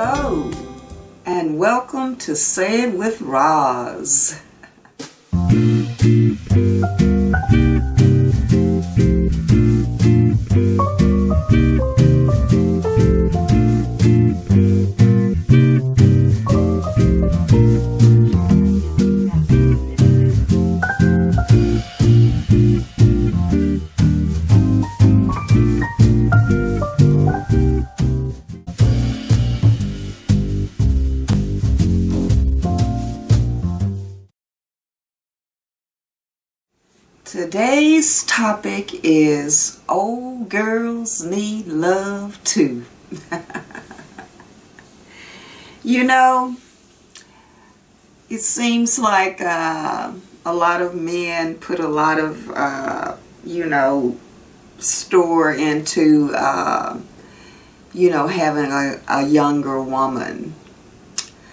Hello, and welcome to Say It With Roz. Today's topic is old girls need love too. You know, it seems like a lot of men put a lot of, store into, having a younger woman.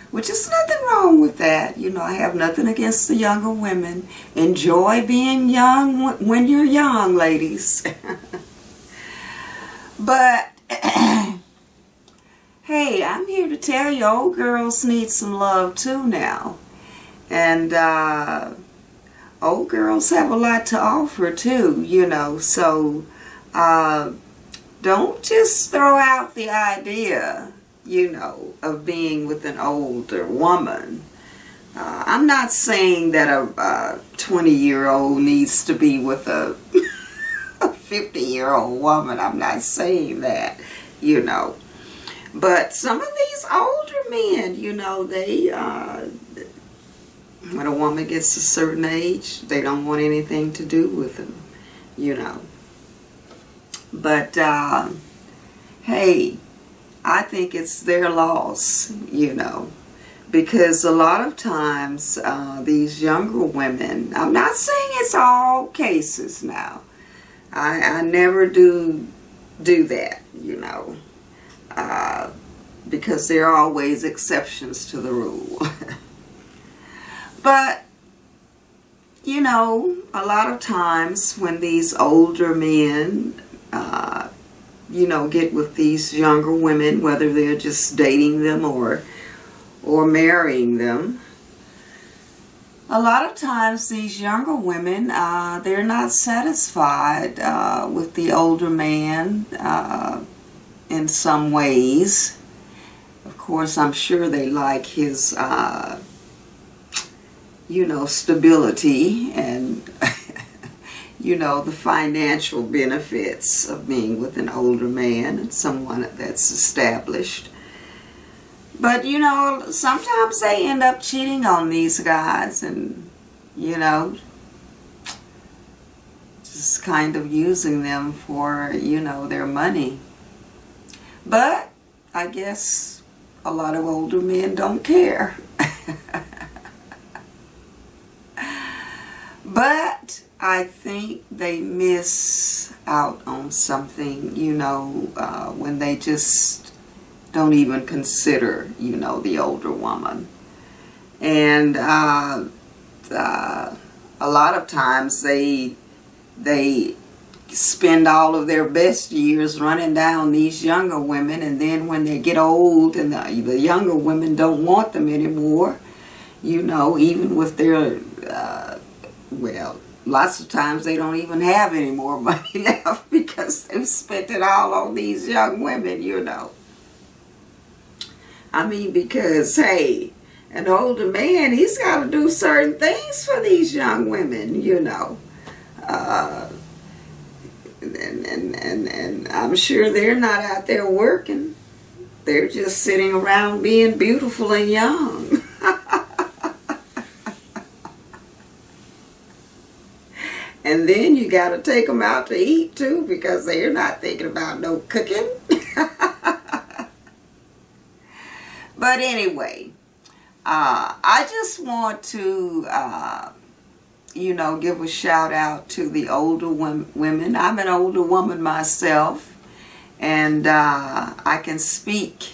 Which is nothing wrong with that. I have nothing against the younger women. Enjoy being young when you're young, ladies. But, hey, I'm here to tell you, old girls need some love too now. And old girls have a lot to offer too, So, don't just throw out the idea of being with an older woman. I'm not saying that a 20-year-old needs to be with a 50-year-old woman. I'm not saying that, But some of these older men, they, when a woman gets a certain age, they don't want anything to do with them, But, hey, I think it's their loss, because a lot of times these younger women, I'm not saying it's all cases now. I never do that, because there are always exceptions to the rule. But, a lot of times when these older men get with these younger women, whether they're just dating them or marrying them. A lot of times these younger women, they're not satisfied with the older man in some ways. Of course, I'm sure they like his, stability and the financial benefits of being with an older man and someone that's established. But, sometimes they end up cheating on these guys and, just kind of using them for, their money. But I guess a lot of older men don't care. But I think they miss out on something, when they just don't even consider, the older woman. And a lot of times they spend all of their best years running down these younger women, and then when they get old and the younger women don't want them anymore, even with their, lots of times they don't even have any more money left because they've spent it all on these young women, I mean, because, hey, an older man, he's got to do certain things for these young women, And I'm sure they're not out there working. They're just sitting around being beautiful and young. And then you got to take them out to eat too, because they're not thinking about no cooking. But anyway, I just want to, give a shout out to the older women. I'm an older woman myself, and I can speak,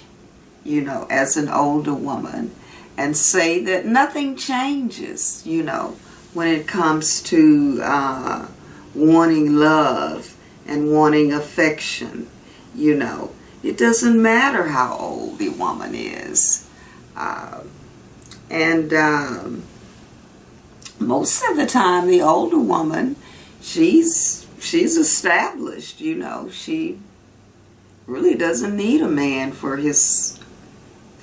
as an older woman and say that nothing changes, when it comes to wanting love and wanting affection, It doesn't matter how old the woman is. And most of the time, the older woman, she's established, you know. She really doesn't need a man for his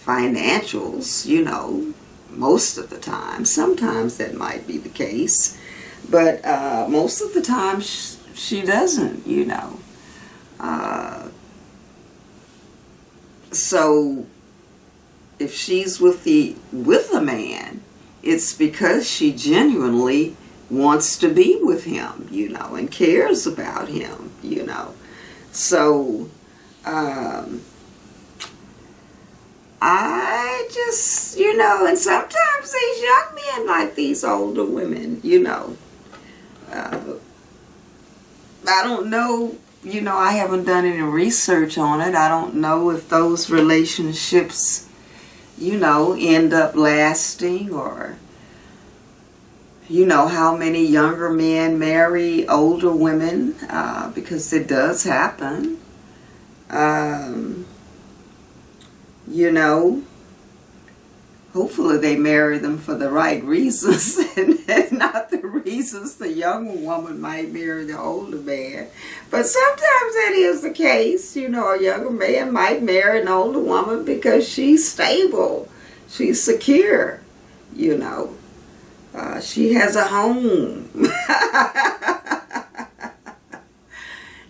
financials, you know, most of the time. Sometimes that might be the case, but most of the time she doesn't, you know. So if she's with a man, it's because she genuinely wants to be with him, you know, and cares about him, you know. So I just, you know, and sometimes these young men like these older women, you know. I don't know, you know, I haven't done any research on it. I don't know if those relationships, you know, end up lasting, or, you know, how many younger men marry older women, because it does happen. You know, hopefully they marry them for the right reasons and not the reasons the younger woman might marry the older man. But sometimes that is the case. You know, a younger man might marry an older woman because she's stable, she's secure, you know. She has a home.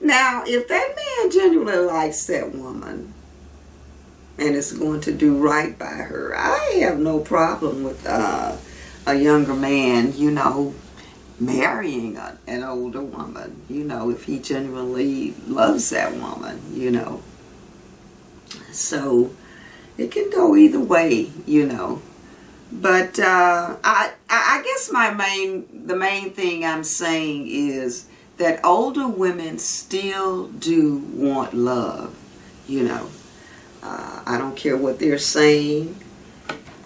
Now, if that man genuinely likes that woman and is going to do right by her, I have no problem with a younger man, you know, marrying an older woman, you know, if he genuinely loves that woman, you know. So it can go either way, you know. But I guess the main thing I'm saying is that older women still do want love, you know. I don't care what they're saying,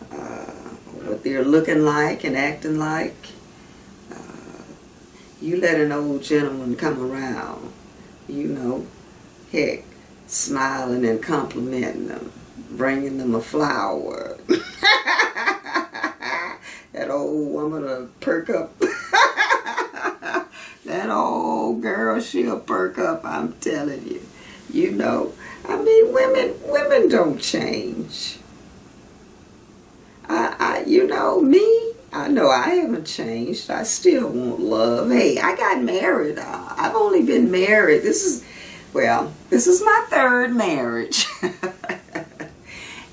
what they're looking like and acting like. You let an old gentleman come around, you know, heck, smiling and complimenting them, bringing them a flower. That old woman will perk up. That old girl, she'll perk up, I'm telling you. You know, I mean, women don't change. You know, me, I know I haven't changed. I still want love. Hey, I got married. I've only been married. This is my third marriage.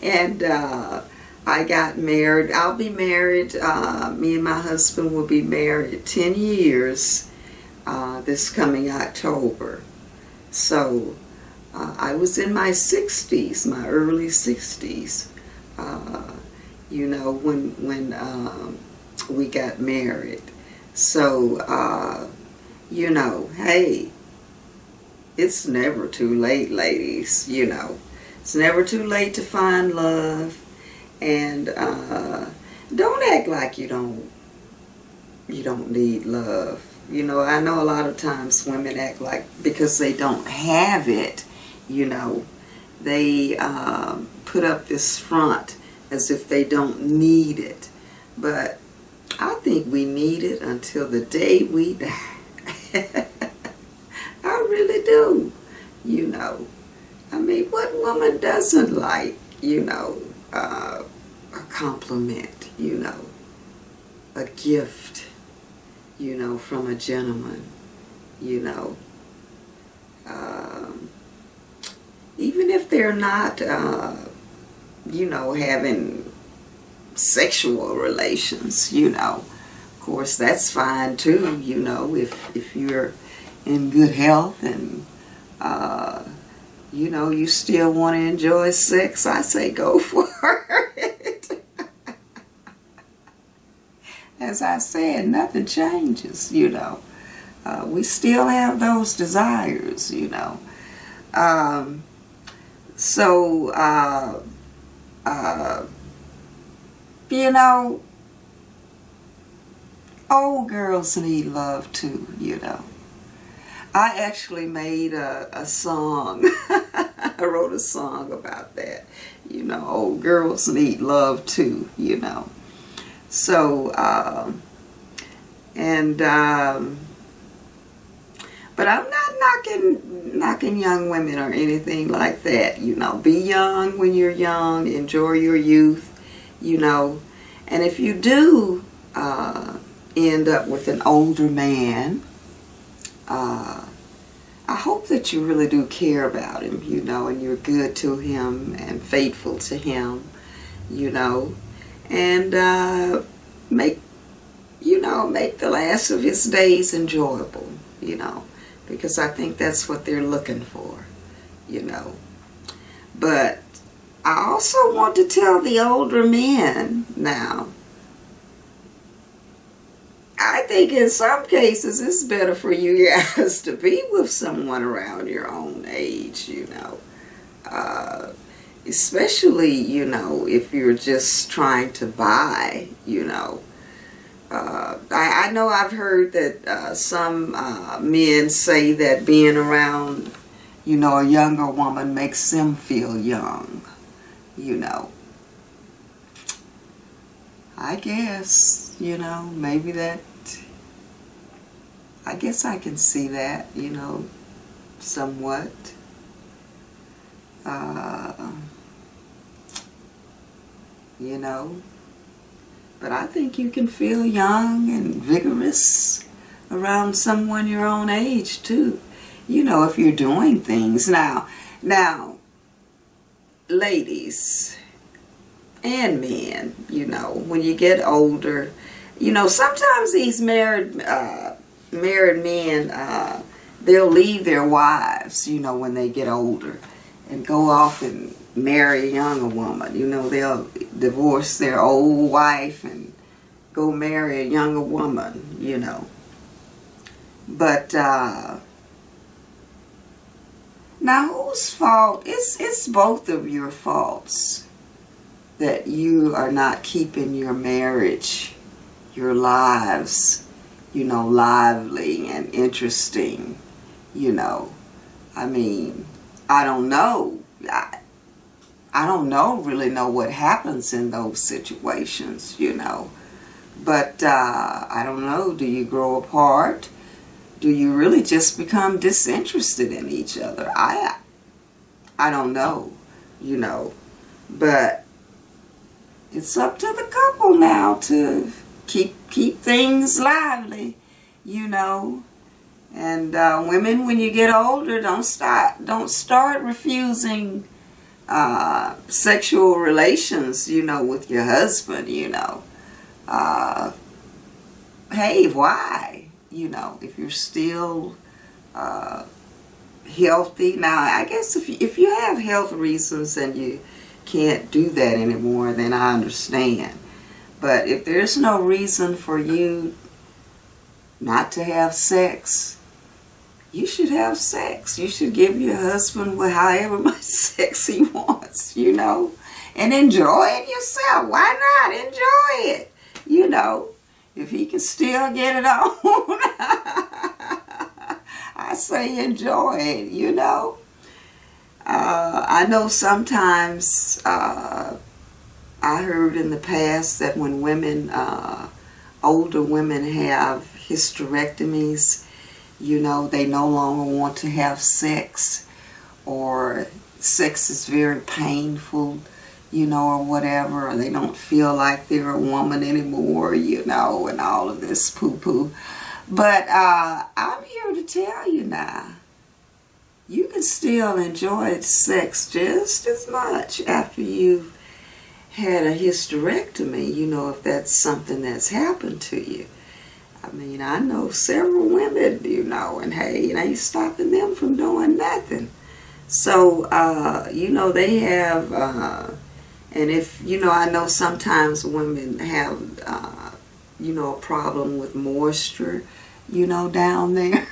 And I got married. I'll be married. Me and my husband will be married 10 years this coming October. So I was in my 60s, my early 60s, you know, when we got married. So, you know, hey, it's never too late, ladies, you know. It's never too late to find love. And don't act like you don't need love. You know, I know a lot of times women act like because they don't have it, you know, they put up this front as if they don't need it. But I think we need it until the day we die. I really do, you know. I mean, what woman doesn't like, you know, a compliment, you know, a gift, you know, from a gentleman, you know. Even if they're not, you know, having sexual relations, you know. Of course, that's fine too, you know, if you're in good health and, you know, you still want to enjoy sex, I say go for it. As I said, nothing changes, you know. We still have those desires, you know. You know, old girls need love too, you know. I actually made a song I wrote a song about that. You know, old girls need love too, you know. So, but I'm not knocking young women or anything like that. You know, be young when you're young. Enjoy your youth, you know. And if you do end up with an older man, I hope that you really do care about him, you know, and you're good to him and faithful to him, you know, and make the last of his days enjoyable, you know, because I think that's what they're looking for, you know. But I also want to tell the older men now, I think in some cases it's better for you guys to be with someone around your own age, you know. Especially, you know, if you're just trying to buy, you know. I know I've heard that some men say that being around, you know, a younger woman makes them feel young, you know. I guess, you know, maybe I guess I can see that, you know, somewhat. You know, but I think you can feel young and vigorous around someone your own age too. You know, if you're doing things. Now, ladies and men, you know, when you get older, you know, sometimes these married men, they'll leave their wives, you know, when they get older and go off and marry a younger woman. You know, they'll divorce their old wife and go marry a younger woman, you know. But now whose fault? It's both of your faults that you are not keeping your marriage, your lives, you know, lively and interesting, you know. I mean, I don't know. I don't really know what happens in those situations, you know. But I don't know, do you grow apart? Do you really just become disinterested in each other? I don't know, you know. But it's up to the couple now to keep things lively, you know. And women, when you get older, don't start refusing sexual relations, you know, with your husband, you know. Hey, why? You know, if you're still healthy. Now, I guess if you have health reasons and you can't do that anymore, then I understand. But if there's no reason for you not to have sex, you should have sex. You should give your husband however much sex he wants, you know, and enjoy it yourself. Why not enjoy it? You know, if he can still get it on, I say enjoy it, you know. I know sometimes I heard in the past that when women, older women have hysterectomies, you know, they no longer want to have sex, or sex is very painful, you know, or whatever, or they don't feel like they're a woman anymore, you know, and all of this poo-poo. But I'm here to tell you now, you can still enjoy sex just as much after you've had a hysterectomy, you know, if that's something that's happened to you. I mean, I know several women, you know, and hey, it ain't stopping them from doing nothing. So, you know, they have, and if, you know, I know sometimes women have, you know, a problem with moisture, you know, down there,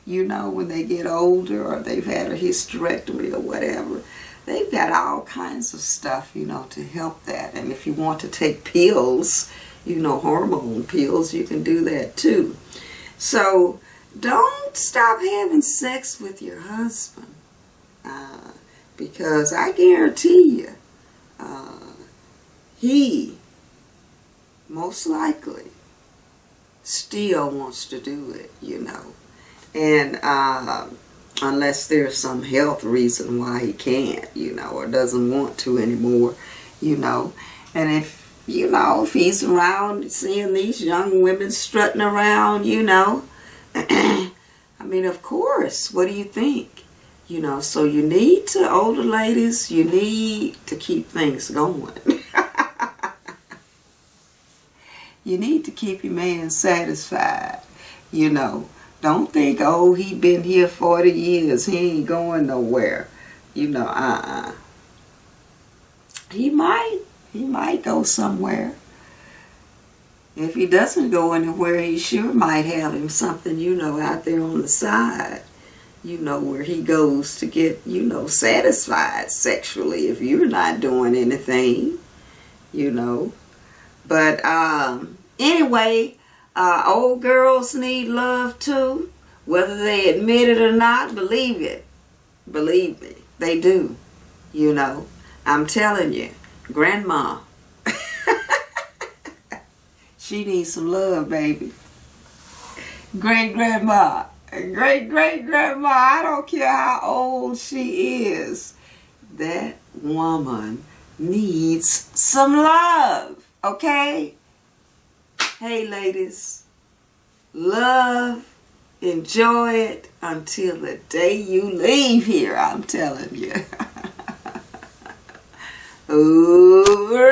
you know, when they get older or they've had a hysterectomy or whatever. They've got all kinds of stuff, you know, to help that. And if you want to take pills, you know, hormone pills, you can do that too. So don't stop having sex with your husband. Because I guarantee you, he most likely still wants to do it, And unless there's some health reason why he can't, or doesn't want to anymore, And if he's around seeing these young women strutting around, I mean, of course, what do you think? So you need to, older ladies, you need to keep things going. You need to keep your man satisfied, Don't think, oh, he been here 40 years, he ain't going nowhere. He might go somewhere. If he doesn't go anywhere, he sure might have him something, out there on the side. Where he goes to get, satisfied sexually if you're not doing anything, But anyway, old girls need love too. Whether they admit it or not, believe it. Believe me, they do. I'm telling you, grandma, she needs some love, baby. Great-grandma, great-great-grandma, I don't care how old she is. That woman needs some love, okay? Hey, ladies, love, enjoy it until the day you leave here, I'm telling you. Over